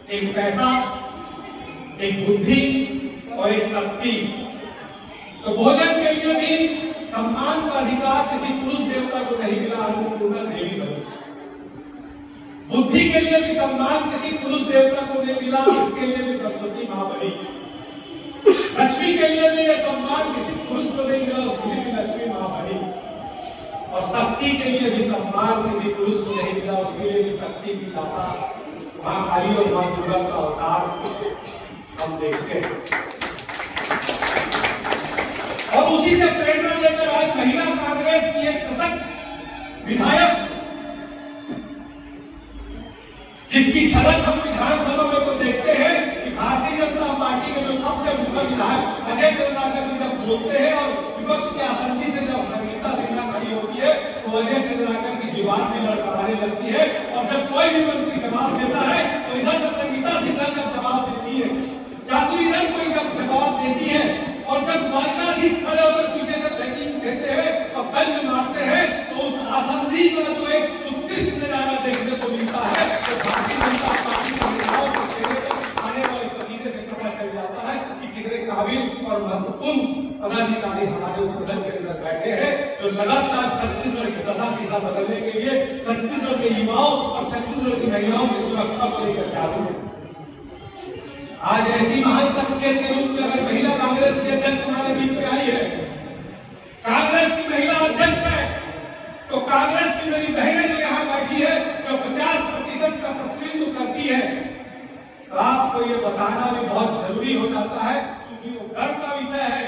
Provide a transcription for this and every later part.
एक पैसा, एक बुद्धि और एक शक्ति। तो भोजन के लिए भी सम्मान का अधिकार किसी पुरुष देवता को नहीं मिला, अन्नपूर्णा देवी बनी। बुद्धि के लिए भी सम्मान किसी पुरुष देवता को नहीं मिला, इसके लिए भी सरस्वती मां बनी। लक्ष्मी के लिए भी यह सम्मान किसी पुरुष को नहीं मिला, उसके लिए भी लक्ष्मी मां बनी। और शक्ति के लिए भी सम्मान किसी पुरुष को नहीं मिला, उसके लिए भी शक्ति की दाता मां काली और मां दुर्गा का अवतार हम देखते हैं। और उसी से प्रेरणा लेकर आज महिला कांग्रेस की एक सशक्त विधायक, जिसकी झलक हम विधानसभा में तो देखते हैं कि भारतीय जनता पार्टी के जो सबसे मुख्य विधायक अजय चंद्राकर जी जब बोलते हैं और विपक्ष की आसंदी से जब संगीता सिन्हा खड़ी होती है तो अजय चंद्राकर की जुबान में लड़खड़ाने लगती है। और जब कोई भी मंत्री जवाब देता है तो इधर से संगीता सिन्हा जब जवाब देती है, चातुरी दल कोई जब जवाब देती है, और जब द्वारकाधीश खड़े होकर पीछे से बैटिंग देते हैं और बंद मारते हैं, तो उस आसंदी का जो एक उत्कृष्ट नजारा देखने को मिलता है तो भारतीय जनता पार्टी के नेताओं के चेहरे पर आने वाले पसीने से पता चल जाता है कि कितने काबिल और महत्वपूर्ण पदाधिकारी हमारे उस सदन के अंदर बैठे हैं, जो लगातार छत्तीसगढ़ की दशा दिशा बदलने के लिए छत्तीसगढ़ के युवाओं और छत्तीसगढ़ की महिलाओं की सुरक्षा को लेकर जागरूक है। आज ऐसी महान शख्सियत के रूप में अगर महिला कांग्रेस की अध्यक्ष हमारे बीच में आई है, कांग्रेस की महिला अध्यक्ष है, तो कांग्रेस की मेरी बहनें जो यहाँ बैठी है, जो 50% का प्रतिनिधित्व करती है, तो आपको ये बताना भी बहुत जरूरी हो जाता है, क्योंकि वो गर्व का विषय है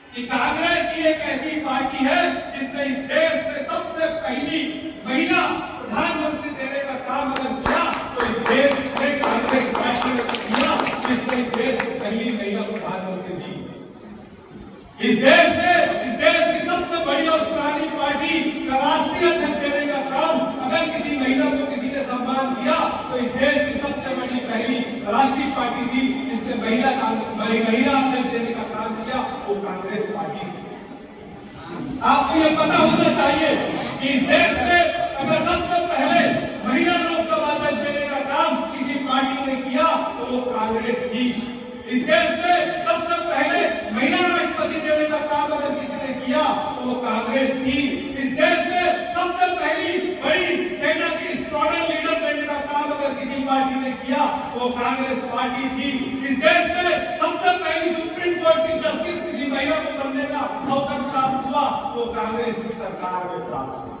कि कांग्रेस ही एक ऐसी पार्टी है जिसने इस देश में सबसे पहली महिला प्रधानमंत्री देने का काम अगर किया तो इस देश में कांग्रेस पार्टी ने किया, जिसने इस देश में पहली महिला प्रधानमंत्री दी। इस देश की सबसे बड़ी और पुरानी पार्टी का राष्ट्रीय अध्यक्ष देने का काम अगर किसी महिला को किसी ने सम्मान दिया तो इस देश की सबसे बड़ी पहली राष्ट्रीय पार्टी थी जिसने महिला अध्यक्ष देने का काम किया, वो कांग्रेस पार्टी थी। आपको ये पता होना चाहिए कि इस देश में अगर सबसे पहले महिला लोकसभा अध्यक्ष देने का काम किसी पार्टी ने किया तो वो कांग्रेस थी। इस देश में सबसे पहले महिला राष्ट्रपति देने का काम अगर किसी ने किया तो वो कांग्रेस थी। इस देश में सबसे पहली बड़ी सेना की स्क्वाड्रन लीडर देने का काम अगर किसी पार्टी ने किया तो वो कांग्रेस पार्टी थी। इस देश में सबसे पहली सुप्रीम कोर्ट की जस्टिस किसी महिला को बनने का अवसर प्राप्त हुआ तो कांग्रेस की सरकार में प्राप्त हुआ।